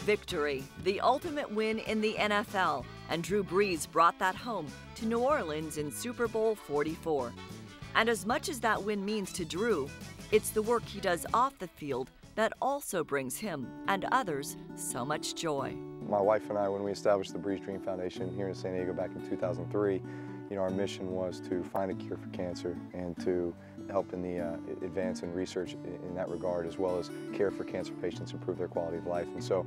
Victory, the ultimate win in the NFL, and Drew Brees brought that home to New Orleans in Super Bowl 44. And as much as that win means to Drew, it's the work he does off the field that also brings him and others so much joy. My wife and I, when we established the Brees Dream Foundation here in San Diego back in 2003, our mission was to find a cure for cancer and to help in the advance in research in that regard, as well as care for cancer patients, improve their quality of life. And so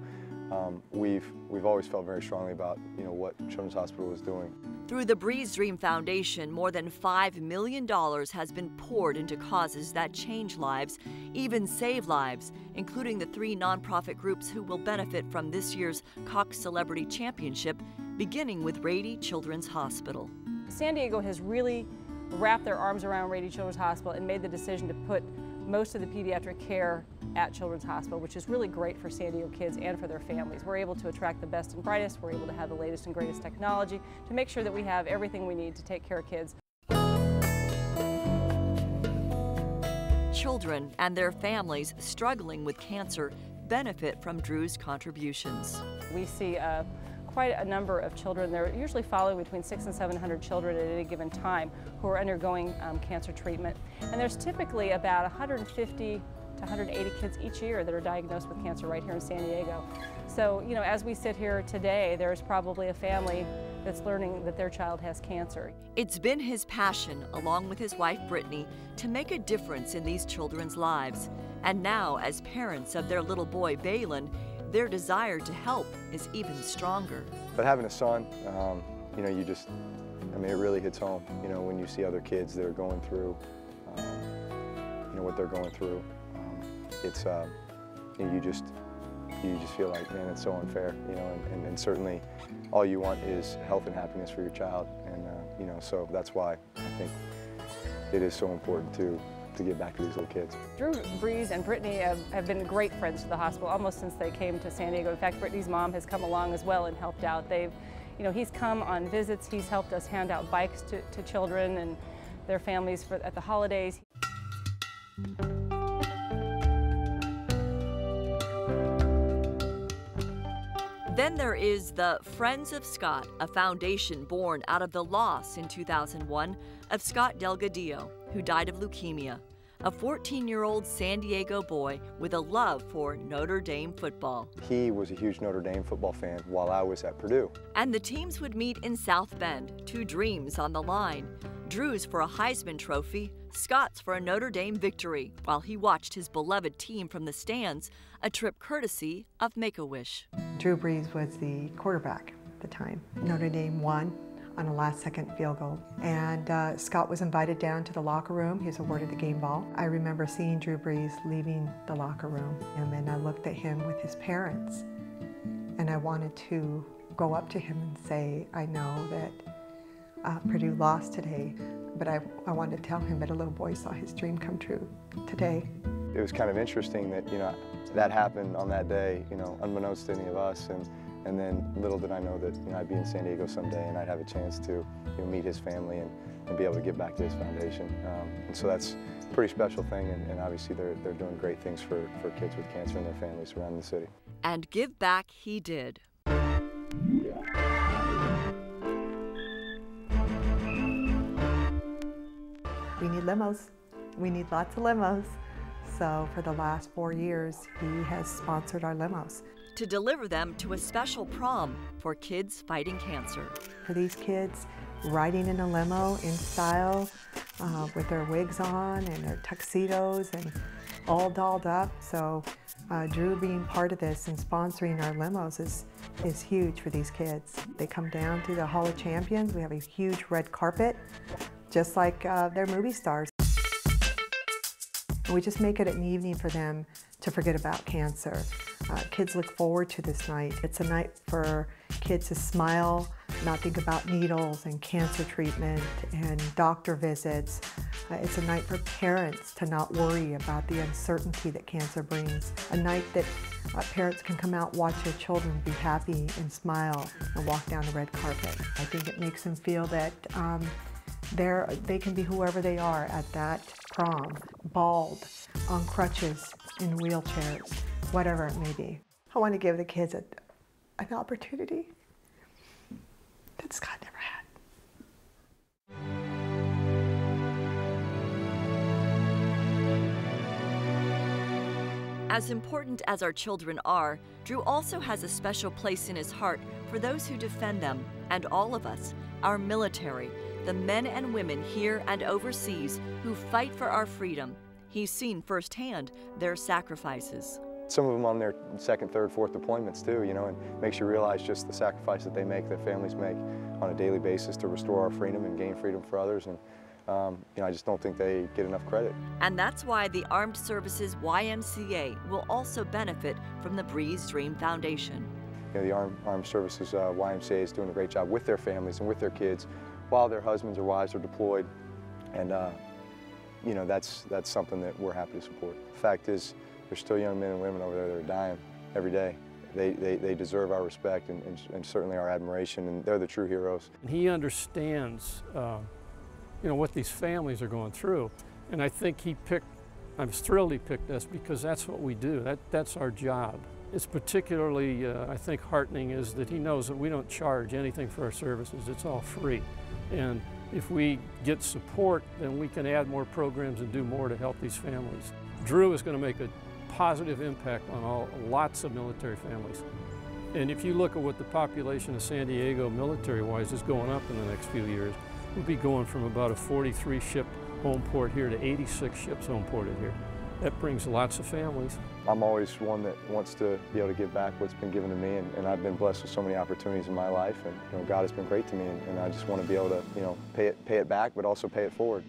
we've always felt very strongly about what Children's Hospital was doing. Through the Brees Dream Foundation, more than $5 million has been poured into causes that change lives, even save lives, including the 3 nonprofit groups who will benefit from this year's Cox Celebrity Championship, beginning with Rady Children's Hospital. San Diego has really wrapped their arms around Rady Children's Hospital and made the decision to put most of the pediatric care at Children's Hospital, which is really great for San Diego kids and for their families. We're able to attract the best and brightest. We're able to have the latest and greatest technology to make sure that we have everything we need to take care of kids. Children and their families struggling with cancer benefit from Drew's contributions. We see quite a number of children. They're usually following between 600 and 700 children at any given time who are undergoing cancer treatment. And there's typically about 150 to 180 kids each year that are diagnosed with cancer right here in San Diego. So, as we sit here today, there's probably a family that's learning that their child has cancer. It's been his passion, along with his wife Brittany, to make a difference in these children's lives. And now, as parents of their little boy Balin, their desire to help is even stronger. But having a son, it really hits home, when you see other kids that are going through, what they're going through. It's, you just feel like, man, it's so unfair, and certainly all you want is health and happiness for your child. And, so that's why I think it is so important to give back to these little kids. Drew Brees and Brittany have been great friends to the hospital almost since they came to San Diego. In fact, Brittany's mom has come along as well and helped out. He's come on visits. He's helped us hand out bikes to children and their families at the holidays. Then there is the Friends of Scott, a foundation born out of the loss in 2001 of Scott Delgadillo, who died of leukemia, a 14-year-old San Diego boy with a love for Notre Dame football. He was a huge Notre Dame football fan while I was at Purdue. And the teams would meet in South Bend, 2 dreams on the line. Drew's for a Heisman Trophy, Scott's for a Notre Dame victory, while he watched his beloved team from the stands, a trip courtesy of Make-A-Wish. Drew Brees was the quarterback at the time. Notre Dame won on a last-second field goal. And Scott was invited down to the locker room. He was awarded the game ball. I remember seeing Drew Brees leaving the locker room, and then I looked at him with his parents, and I wanted to go up to him and say, I know that Purdue lost today, but I wanted to tell him that a little boy saw his dream come true today. It was kind of interesting that, that happened on that day, unbeknownst to any of us. And then little did I know that I'd be in San Diego someday and I'd have a chance to meet his family and be able to give back to his foundation. And so that's a pretty special thing, and obviously they're doing great things for kids with cancer and their families around the city. And give back he did. We need limos. We need lots of limos. So for the last 4 years, he has sponsored our limos. To deliver them to a special prom for kids fighting cancer. For these kids, riding in a limo in style, with their wigs on and their tuxedos and all dolled up. So Drew being part of this and sponsoring our limos is huge for these kids. They come down to the Hall of Champions. We have a huge red carpet, just like they're movie stars. And we just make it an evening for them to forget about cancer. Kids look forward to this night. It's a night for kids to smile, not think about needles and cancer treatment and doctor visits. It's a night for parents to not worry about the uncertainty that cancer brings. A night that parents can come out, watch their children be happy and smile and walk down the red carpet. I think it makes them feel that they can be whoever they are at that prom, bald, on crutches, in wheelchairs, whatever it may be. I want to give the kids an opportunity that Scott never had. As important as our children are, Drew also has a special place in his heart for those who defend them, and all of us, our military, the men and women here and overseas who fight for our freedom. He's seen firsthand their sacrifices. Some of them on their second, third, fourth deployments too, you know, and makes you realize just the sacrifice that they make, their families make on a daily basis to restore our freedom and gain freedom for others. And you know, I just don't think they get enough credit. And that's why the Armed Services YMCA will also benefit from the Brees Dream Foundation. You know, the Armed Services YMCA is doing a great job with their families and with their kids while their husbands or wives are deployed. And you know, that's something that we're happy to support. The fact is, there's still young men and women over there that are dying every day. They deserve our respect and certainly our admiration, and they're the true heroes. He understands you know, what these families are going through. And I think I'm thrilled he picked us because that's what we do. That's our job. It's particularly, I think, heartening is that he knows that we don't charge anything for our services. It's all free. And if we get support, then we can add more programs and do more to help these families. Drew is going to make a positive impact on lots of military families. And if you look at what the population of San Diego military-wise is going up in the next few years, we'll be going from about a 43-ship home port here to 86 ships home ported here. That brings lots of families. I'm always one that wants to be able to give back what's been given to me, and I've been blessed with so many opportunities in my life, and you know, God has been great to me, and I just want to be able to, you know, pay it back, but also pay it forward.